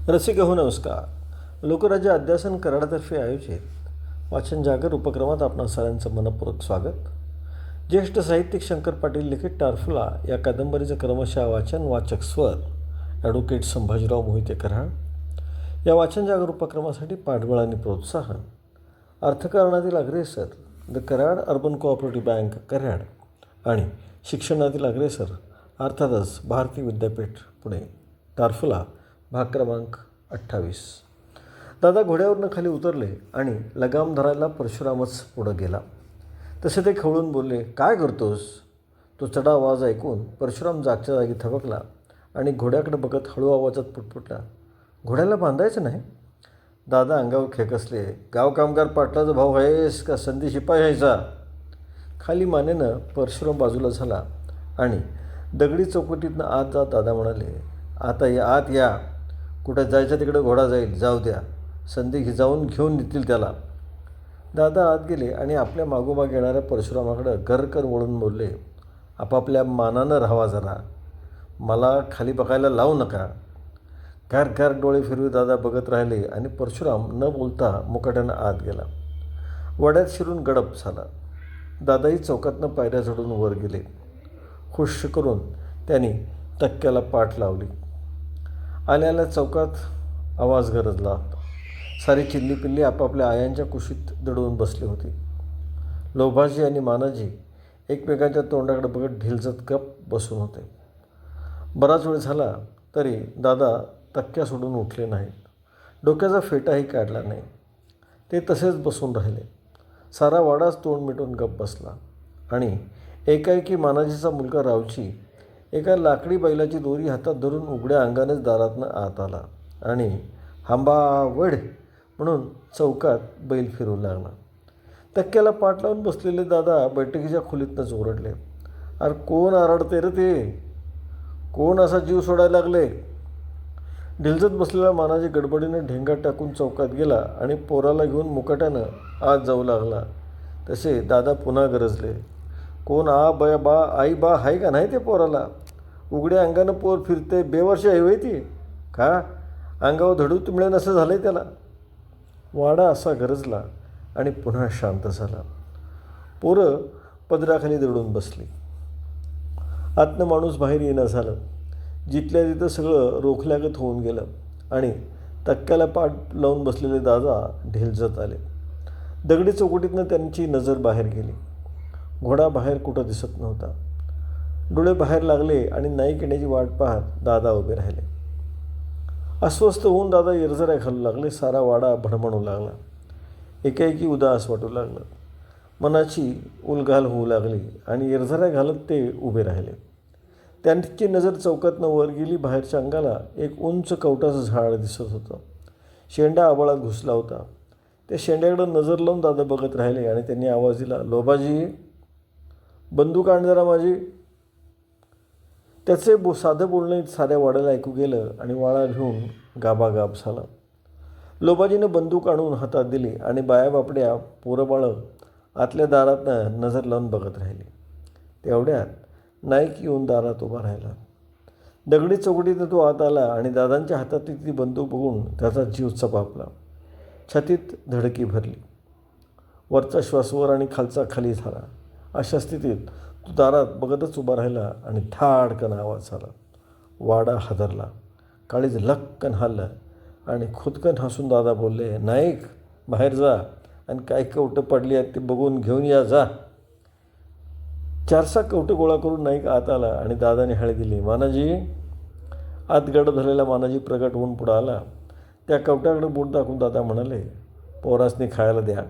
रसिक हो नमस्कार. लोकराज्य अध्यासन कराडातर्फे आयोजित वाचन जागर उपक्रमात आपणा सर्वांचं मनपूर्वक स्वागत. ज्येष्ठ साहित्यिक शंकर पाटील लिखित टारफुला या कादंबरीचं क्रमशः वाचन वाचक स्वर ॲडव्होकेट संभाजीराव मोहिते कराड. या वाचन जागर उपक्रमासाठी पाठबळ आणि प्रोत्साहन अर्थकारणातील अग्रेसर the Karad urban cooperative bank Karad आणि शिक्षणातील अग्रेसर अर्थातच भारतीय विद्यापीठ पुणे. टारफुला भाग क्रमांक 28. दादा घोड्यावरनं खाली उतरले आणि लगाम धरायला परशुरामच पुढं गेला. तसे ते खवळून बोलले, काय करतोस? तो चढा आवाज ऐकून परशुराम जागच्या जागी थबकला आणि घोड्याकडे बघत हळू आवाजात पुटपुटला, घोड्याला बांधायचं नाही? दादा अंगावर खेकसले, गाव कामगार पाटलाचा भाऊ आहेस का संधी शिपाई व्हायचा? खाली मानेनं परशुराम बाजूला झाला आणि दगडी चौकटीतनं आत जात दादा म्हणाले, आता या आत या. कुठे जायचं तिकडे घोडा जाईल, जाऊ द्या. संधी जाऊन घेऊन येतील त्याला. दादा आत गेले आणि आपल्या मागोमाग येणाऱ्या परशुरामाकडं गरकर वळून बोलले, आपापल्या मानानं राहावा जरा, मला खाली बघायला लावू नका. घर डोळे फिरवी दादा बघत राहिले आणि परशुराम न बोलता मुकाट्यानं आत गेला. वड्यात शिरून गडप झाला. दादाही चौकातनं पायऱ्या चढून वर गेले. खुश करून त्यांनी तक्क्याला पाठ लावली. आल्या चौकात आवाज गरजला. सारी चिल्लीपिल्ली आपापल्या आयांच्या कुशीत दडवून बसली होती. लोभाजी आणि मानाजी एकमेकांच्या तोंडाकडे बघत ढिलचत गप बसून होते. बराच वेळ झाला तरी दादा तक्क्या सोडून उठले नाहीत. डोक्याचा फेटाही काढला नाही. ते तसेच बसून राहिले. सारा वाडाच तोंड मिटून गप बसला आणि एकाएकी मानाजीचा मुलगा रावची एका लाकडी बैलाची दोरी हातात धरून उघड्या अंगानेच दारातनं आत आला आणि हांबा वड म्हणून चौकात बैल फिरू लागला. तक्क्याला पाठ लावून बसलेले दादा बैठकीच्या खोलीतनंच ओरडले, अरे कोण आरडते रे ते? कोण असा जीव सोडायला लागले? ढिलजत बसलेला मानाजी गडबडीने ढेंगा टाकून चौकात गेला आणि पोराला घेऊन मुकाट्यानं आत जाऊ लागला. तसे दादा पुन्हा गरजले, कोण बा आई बा आहे का नाही ते पोराला? उघड्या अंगानं पोर फिरते, बेवर्ष आहे होय ती का? अंगावर धडू तुंबळे नसं झालं आहे त्याला. वाडा असा गरजला आणि पुन्हा शांत झाला. पोरं पदराखाली दडून बसली. आतनं माणूस बाहेर येणं झालं. जिथल्या तिथं सगळं रोखल्यागत होऊन गेलं आणि तक्क्याला पाठ लावून बसलेले दादा ढिलजत आले. दगडी चौकटीतनं त्यांची नजर बाहेर गेली. घोडा बाहेर कुठं दिसत नव्हता. डोळे बाहेर लागले आणि नाईक येण्याची वाट पाहत दादा उभे राहिले. अस्वस्थ होऊन दादा इरझऱ्या घालू लागले. सारा वाडा भणभणू लागला. एकाएकी उदास वाटू लागलं. मनाची उलघाल होऊ लागली आणि इरझऱ्या घालत ते उभे राहिले. त्यांची नजर चौकातनं वर गेली. बाहेरच्या अंगाला एक उंच कवटाचं झाड दिसत होतं. शेंडा आबाळात घुसला होता. त्या शेंड्याकडे नजर लावून दादा बघत राहिले आणि त्यांनी आवाज दिला, लोभाजी बंदूक आण जरा माझी. त्याचे साधं बोलणं साऱ्या वाड्याला ऐकू गेलं आणि वाडा घेऊन गाबागाब झाला. लोभाजीनं बंदूक आणून हातात दिली आणि बायाबापड्या पोरंबाळं आतल्या दारातनं नजर लावून बघत राहिली. तेवढ्यात नाईक येऊन दारात उभा राहिला. दगडी चौकटीनं तो आत आला आणि दादांच्या हातातली ती बंदूक बघून त्याचा जीव चपापला. छातीत धडकी भरली. वरचा श्वास वर आणि खालचा खाली झाला. अशा स्थितीत तो दारात बघतच उभा राहिला आणि धाडकन आवाज झाला. वाडा हादरला. काळीज लक्कन हल्लं आणि खुदकन हसून दादा बोलले, नाईक बाहेर जा आणि काय कवटं पडली आहेत ते बघून घेऊन या जा. 4-6 कवटं गोळा करून नाईक आत आला आणि दादाने हाळी दिली. मानाजी. आत गड धरलेला मानाजी प्रगट होऊन पुढं आला. त्या कवट्याकडे बोट दाखवून दादा म्हणाले, पोरासनी खायला द्या.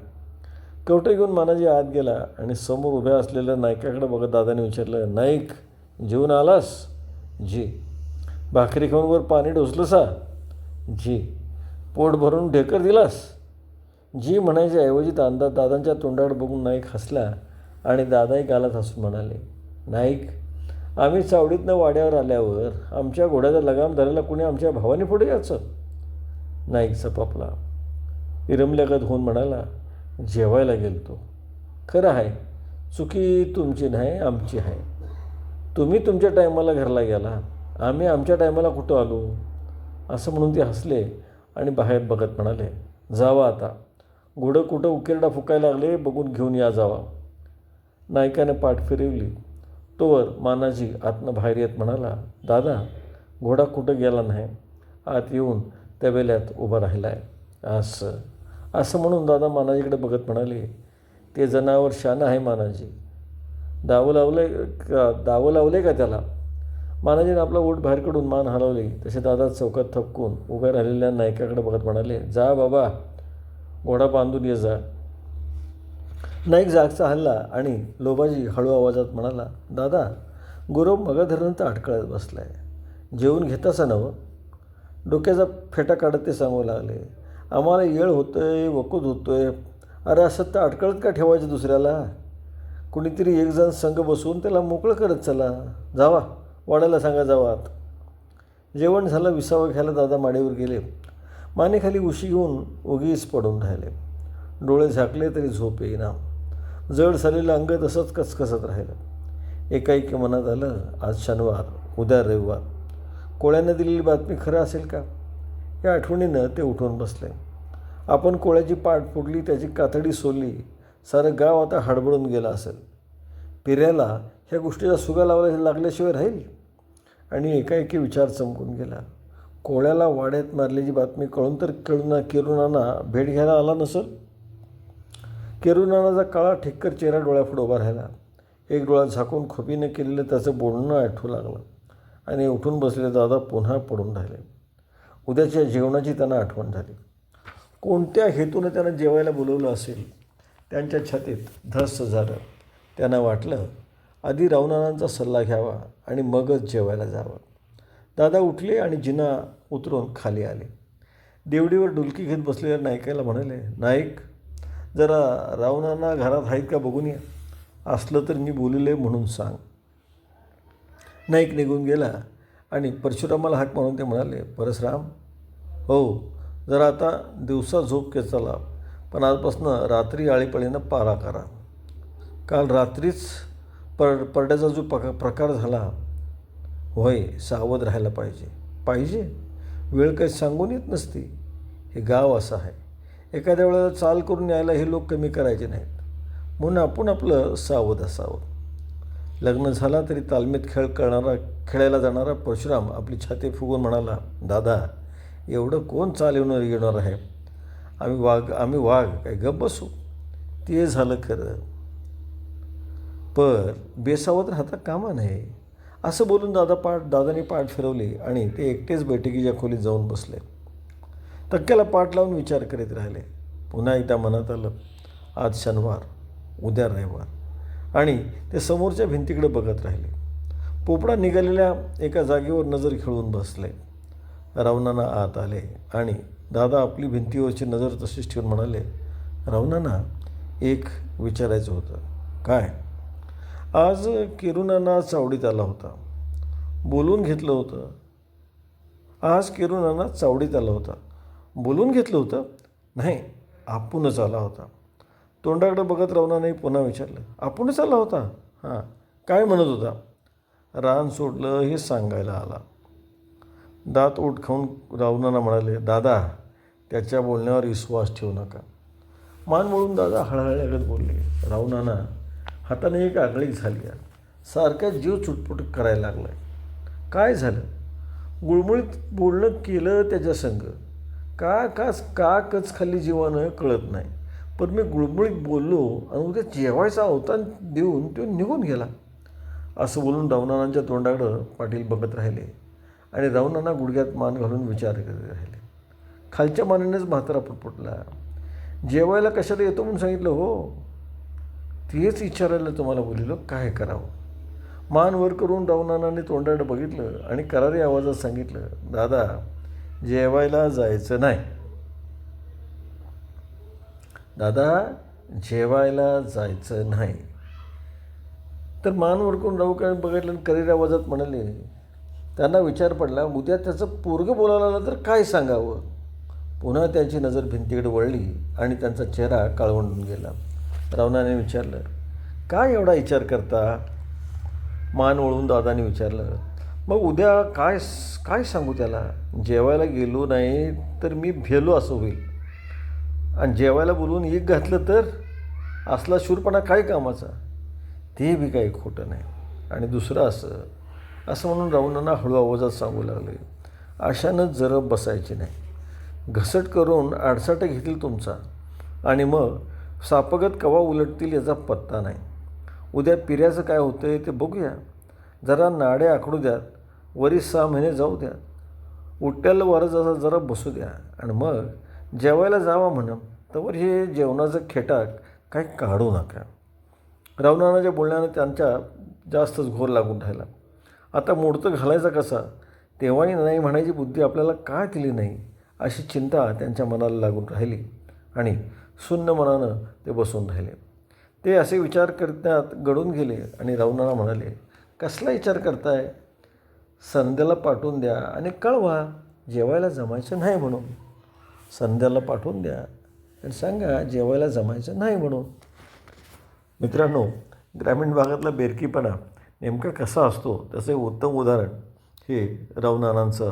कवटे घेऊन मानाजी आत गेला आणि समोर उभ्या असलेल्या नाईकाकडे बघत दादाने विचारलं, नाईक जेवून आलास? जी. भाकरी खाऊन वर पाणी ढोसलंसा? जी. पोट भरून ढेकर दिलास? जी म्हणायच्या ऐवजी दादांच्या तोंडाकडे बघून नाईक हसला आणि दादाही गालात हसून म्हणाले, नाईक आम्ही चावडीतनं वाड्यावर आल्यावर आमच्या घोड्याचा लगाम धरायला कुणी आमच्या भावाने पुढे यायचं? नाईक चपापला. इरमल्यागत होऊन म्हणाला, जेवायला गेलतो. खरं आहे, चुकी तुमची नाही आमची आहे. तुम्ही तुमच्या टायमाला घरला गेला, आम्ही आमच्या टायमाला कुठं आलो? असं म्हणून ते हसले आणि बाहेर बघत म्हणाले, जावा आता. घोडं कुठं उकिरडा फुकायला लागले बघून घेऊन या जावा. नायकाने पाठ फिरवली. तोवर मानाजी आतनं बाहेर येत म्हणाला, दादा, घोडा कुठं गेला नाही. आत येऊन तबेल्यात उभा राहिला आहे. असं म्हणून दादा मानाजीकडे बघत म्हणाले, ते जनावर शानं आहे मानाजी. दावं लावले का त्याला. मानाजीने आपला ओठ बाहेर काढून मान हलवली. तसे दादा चौकात थपकून उभ्या राहिलेल्या नायकाकडे बघत म्हणाले, जा बाबा, घोडा बांधून ये जा. नाईक जागचा हल्ला आणि लोबाजी हळू आवाजात म्हणाला, दादा, गुरव मगाधरण तर अडकळत बसला आहे. जेवून घेतासा नवं. डोक्याचा फेटा काढत ते सांगू लागले, आम्हाला येळ होतोय, वकूत होतोय. अरे असं तर अडकळत का ठेवायचं दुसऱ्याला. कुणीतरी एक जण संघ बसून त्याला मोकळं करत चला. जावा, वाड्याला सांगा जावा आत. जेवण झालं. विसावं घ्यायला दादा माडीवर गेले. मानेखाली उशी घेऊन उगीच पडून राहिले. डोळे झाकले तरी झोप येईना. जड झालेलं अंग तसंच कचकचत राहिलं. एकाएकी मनात आलं, आज शनिवार, उद्या रविवार. कोळ्यानं दिलेली बातमी खरं असेल का. या आठवणीनं ते उठून बसले. आपण कोळ्याची पाठ फुटली, त्याची कातडी सोलली, सारं गाव आता हडबडून गेलं असेल. पिऱ्याला ह्या गोष्टीचा सुगा लागल्याशिवाय राहील. आणि एकाएकी विचार चमकून गेला. कोळ्याला वाड्यात मारल्याची बातमी कळून तर केरुणाना भेट घ्यायला आला नसेल. केरुणानाचा काळा ठिक्कर चेहरा डोळ्यापुढे उभा राहिला. एक डोळा झाकून खोपीने केलेलं त्याचं बोलणं आठवू लागलं आणि उठून बसलेले दादा पुन्हा पडून राहिले. उद्याच्या जेवणाची त्यांना आठवण झाली. कोणत्या हेतूनं त्यांना जेवायला बोलवलं असेल. त्यांच्या छातीत धस्स झालं. त्यांना वाटलं, आधी रावणानांचा सल्ला घ्यावा आणि मगच जेवायला जावं. दादा उठले आणि जिना उतरून खाली आले. देवडीवर डुलकी घेत बसलेल्या नायकाला म्हणाले, नाईक, जरा रावणांना घरात आहेत का बघून या. असलं तर मी बोलले म्हणून सांग. नाईक निघून गेला आणि परशुरामाला हाक मारून ते म्हणाले, परशुराम, हो, जरा आता दिवसा झोप के चला, पण आजपासून रात्री आळीपळीनं पारा करा. काल रात्रीच परड्याचा जो प्रकार झाला, होय, सावध राहायला पाहिजे. वेळ काही सांगून येत नसती. हे गाव असं आहे. एखाद्या वेळेला चाल करून यायला हे लोक कमी करायचे नाहीत. म्हणून आपण आपलं सावध असावं. लग्न झाला तरी तालमीत खेळायला जाणारा परशुराम आपली छाती फुगून म्हणाला, दादा, एवढं कोण चाल येणार आहे. आम्ही वाघ काय गप बसू. ते झालं खरं, पण बेसावध राहता कामा नये. असं बोलून दादाने पाठ फिरवली आणि ते एकटेच बैठकीच्या खोलीत जाऊन बसले. तक्क्याला पाठ लावून विचार करीत राहिले. पुन्हा एकदा मनात आलं, आज शनिवार, उद्या रविवार. आणि ते समोरच्या भिंतीकडे बघत राहिले. पोपडा निघालेल्या एका जागेवर नजर खेळून बसले. रावणाना आत आले आणि दादा आपली भिंतीवरची नजर तशीच ठेवून म्हणाले, रावणाना, एक विचारायचं होतं. काय. आज केरुणाना चावडीत आला होता. बोलून घेतलं होतं. आज केरुणाना चावडीत आला होता. बोलून घेतलं होतं. नाही, आपणच आला होता. तोंडाकडे बघत रावणाने पुन्हा विचारलं, आपणच आला होता. हां, काय म्हणत होता. रान सोडलं हे सांगायला आला. दात ओठ खाऊन रावणाना म्हणाले, दादा, त्याच्या बोलण्यावर विश्वास ठेवू नका. मान वळून दादा हळहळल्यागत बोलले. रावणाना हाताने एक आगळीक झाली. सारखा जीव चुटपुट करायला लागला. काय झालं. गुळमुळीत बोलणं केलं त्याच्या संग. का कच खाल्ली जीवानं कळत नाही. पण मी गुळमुळीत बोललो आणि उद्या जेवायचा अवतान देऊन तो निघून गेला. असं बोलून रावणानांच्या तोंडाकडं पाटील बघत राहिले आणि रावणाना गुडघ्यात मान घालून विचार करत राहिले. खालच्या मानेनेच म्हातारा पुटपुटला, जेवायला कशाला येतो म्हणून सांगितलं. हो, तेच विचारायला तुम्हाला बोललो, काय करावं. मान वर करून रावणानाने तोंडाकडे बघितलं आणि करारी आवाजात सांगितलं, दादा, जेवायला जायचं नाही. दादा, जेवायला जायचं नाही. तर मान वर करून राहू बघितलं आणि करारी आवाजात म्हणाले. त्यांना विचार पडला, उद्या त्याचं पोरगं बोलायला आलं तर काय सांगावं. पुन्हा त्याची नजर भिंतीकडे वळली आणि त्यांचा चेहरा काळवंडून गेला. रावणाने विचारलं, काय एवढा विचार करता. मान वळून दादाने विचारलं, मग उद्या काय सांगू त्याला? जेवायला गेलो नाही तर मी भेलो असं होईल, आणि जेवायला बोलवून एक घातलं तर असला शूरपणा काय कामाचा? ते बी काही खोटं नाही. आणि दुसरं असं म्हणून राऊणांना हळू आवाजात सांगू लागले, अशानं जरब बसायची नाही. घसट करून आडसाट घेतील तुमचा, आणि मग सापगत कवा उलटतील याचा पत्ता नाही. उद्या पिऱ्याचं काय होतं आहे ते बघूया. जरा नाडे आखडू द्यात, वरी 6 महिने जाऊ द्या. उट्ट्याला वारं जरा बसू द्या, आणि मग जेवायला जावा म्हणा. तर हे जेवणाचं खेटाक काही काढू नका. रावणाच्या बोलण्यानं त्यांच्या जास्तच घोर लागून राहिला. आता मोडतं घालायचा कसा? तेव्हाही नाही म्हणायची बुद्धी आपल्याला का दिली नाही, अशी चिंता त्यांच्या मनाला लागून राहिली, आणि सुन्न मनानं ते बसून राहिले. ते असे विचार करण्यात गडून गेले, आणि रावणाला म्हणाले, कसला विचार करताय? संध्याला पाठवून द्या आणि कळवा जेवायला जमायचं नाही म्हणून. संध्याला पाठवून द्या आणि सांगा जेवायला जमायचं नाही म्हणून. मित्रांनो, ग्रामीण भागातला बेरकीपणा नेमका कसा असतो त्याचं उत्तम उदाहरण हे रावणानांचं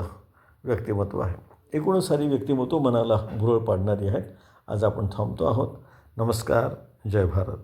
व्यक्तिमत्व आहे. एकूणच सारी व्यक्तिमत्व मनाला भुरळ पाडणारी आहेत. आज आपण थांबतो आहोत. नमस्कार. जय भारत.